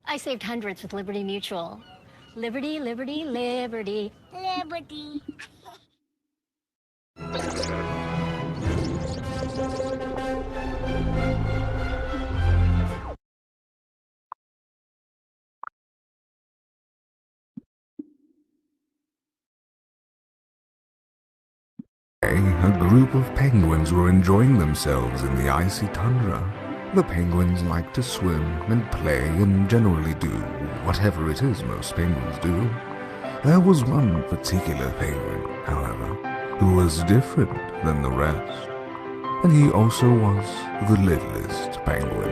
I saved hundreds with Liberty Mutual. Liberty, liberty, liberty. Liberty. A group of penguins were enjoying themselves in the icy tundra. The penguins like to swim and play and generally do whatever it is most penguins do. There was one particular penguin, however, who was different than the rest, and he also was the littlest penguin.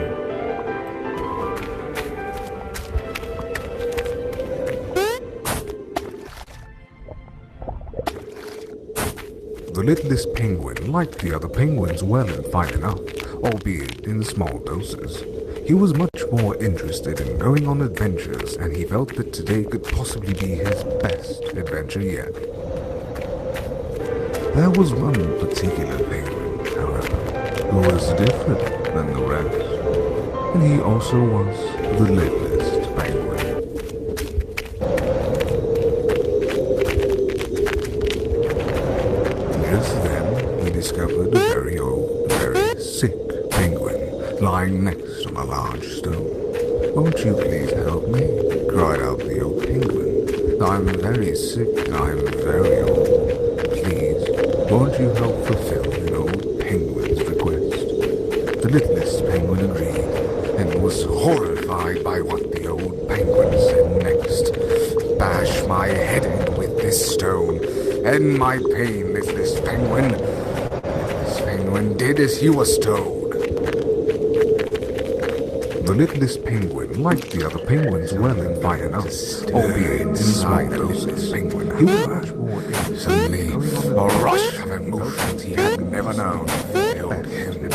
The littlest penguin liked the other penguins well and fine enough, albeit in small doses. He was much more interested in going on adventures, and he felt that today could possibly be his best adventure yet. There was one particular penguin, however, who was different than the rest, and he also was the littlest penguin. Just then, he discovered a very old, very sick penguin lying next to a large stone. "Won't you please help me?" cried out the old penguin. "I'm very sick, I'm very old. Please, won't you help fulfill an old penguin's request?" The littlest penguin agreed, and was horrified by what the old penguin said next. "Bash my head in with this stone. End my pain, littlest penguin." Littlest penguin did as he was told. The littlest penguin liked the other penguins well and fine enough, albeit inside the littlest penguin he was much more interested. Suddenly, a rush of emotions he had never known filled him,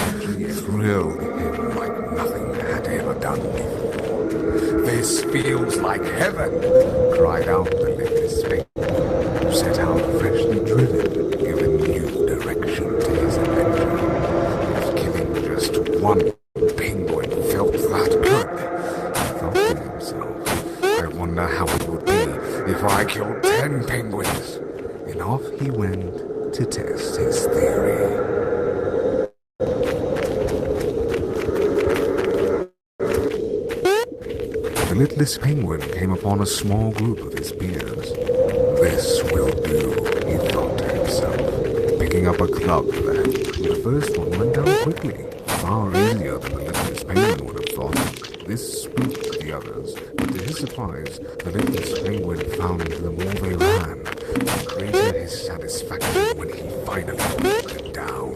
thrilled him like nothing had ever done before. "This feels like heaven," cried out the littlest penguin, who set out freshly driven, giving new direction to his adventure. If killing just one penguin felt that good, he thought to himself, "I wonder how it would be if I killed 10 penguins." And off he went to test his theory. The littlest penguin came upon a small group of his peers. "This will do," he thought to himself, picking up a club for the hand. The first one went down quickly, far easier than the littlest penguin would have thought. This spooked the others, but to his surprise, the littlest penguin found the more they ran, the greater his satisfaction when he finally beat them down.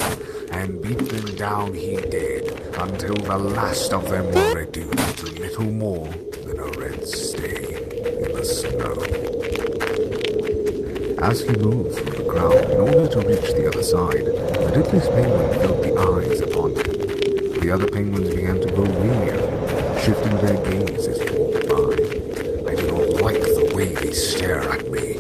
And beat them down he did, until the last of them were reduced to little more than a red stain in the snow. As he moved through the crowd in order to reach the other side, the littlest penguin felt the eyes upon him. The other penguins began to grow weary of him, shifting their gaze as he walked by. I do not like the way they stare at me,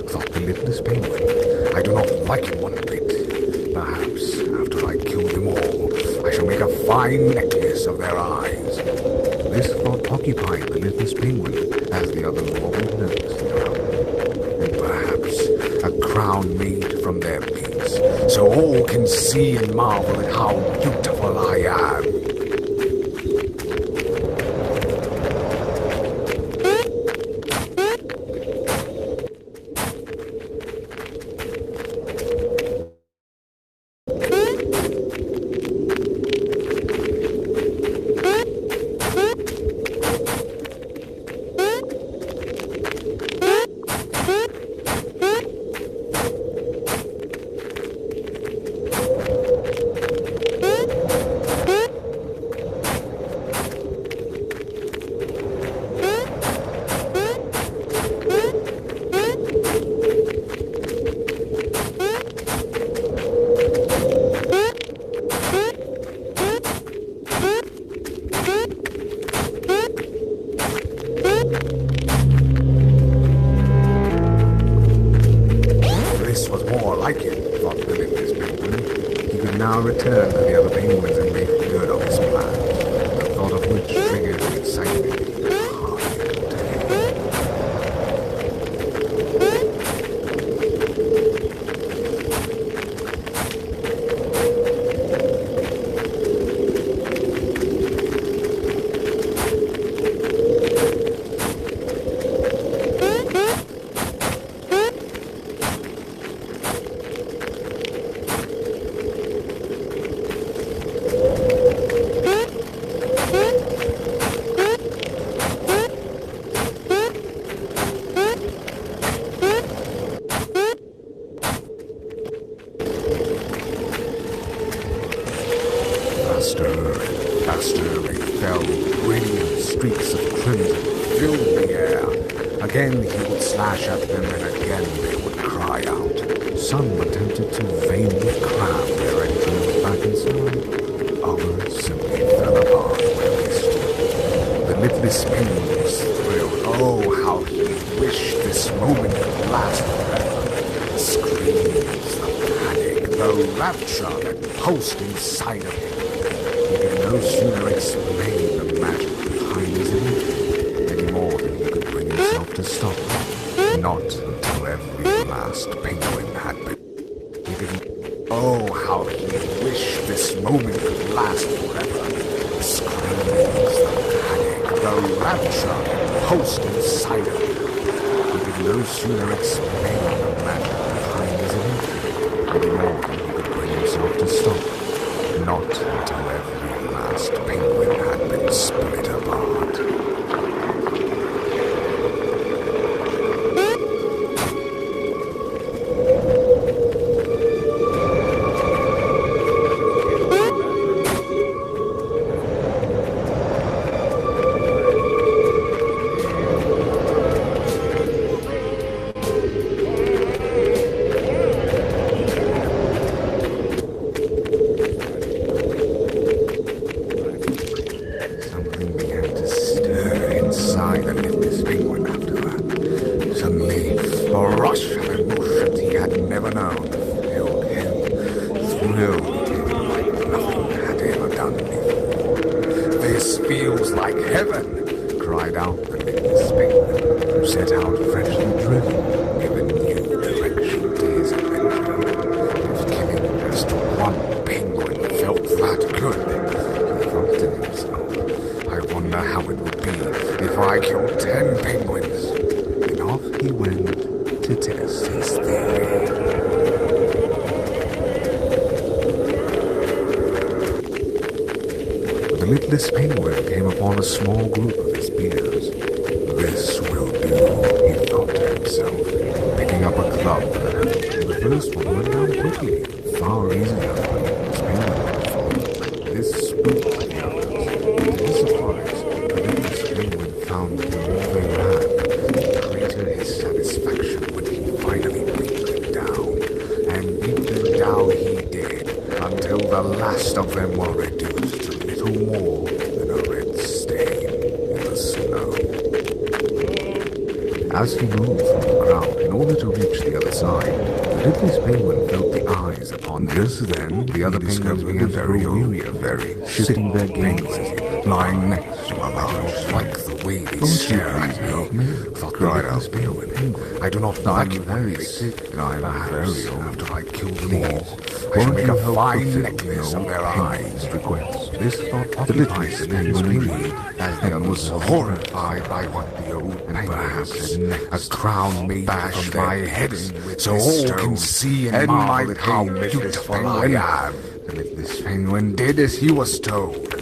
thought the littlest penguin. I do not like it one bit. Perhaps, after I kill them all, I shall make a fine necklace of their eyes. This thought occupied the littlest penguin as the others wobbled nervously around him. And perhaps a crown made from their beaks, so all can see and marvel at how beautiful I am. Now return to the other penguins and make good on his plan, the thought of which triggered the excitement in his heart. Faster they fell, brilliant streaks of crimson filled the air. Again he would slash at them, and again they would cry out. Some attempted to vainly cram their entrance back inside. Others simply fell apart where they stood. The littlest penguin was thrilled. Oh, how he wished this moment could last forever. The screams, the panic, the rapture that pulsed inside of him. He could no sooner explain the magic behind his illusion, any more than he could bring himself to stop it. Not until every last penguin had been. He didn't. Oh, how he wished this moment could last forever. The screamings, the panic, the rapture that pulsed inside of him. He could no sooner explain the magic behind his illusion, any more than he could bring himself to stop it. Not until every last penguin had been split apart. Feels like heaven, cried out the littlest penguin, who set out freshly driven, giving new direction to his adventure. If killing just one penguin felt that good, he thought to himself, I wonder how it would be if I killed 10 penguins. And off he went to test his theory. the litless penguin came upon a small group of his peers. This will do, he thought to himself, picking up a club. The first one went down quickly, far easier than the penguin had thought. This spooked the others. To his surprise, the litless penguin found that the more they ran, the greater his satisfaction when he finally beat them down. And beat them down he did, until the last of them were reduced to little more than a red stain in the snow. As he moved from the ground in order to reach the other side, the litless penguin felt the eyes upon him. Just then, the other penguins began to grow weary of very shifting their gazes, lying next to a large, like the way they stare at me, thought cried out the penguin. I do not like it very sick, and I am very old after I kill them all. I shall make a fine necklace of their eyes. Request. This thought occupied the penguin, as they was horrified by what the old and perhaps a crown made bash my head in, so all can see and marvel at how beautiful I am. And if this penguin did as he was told,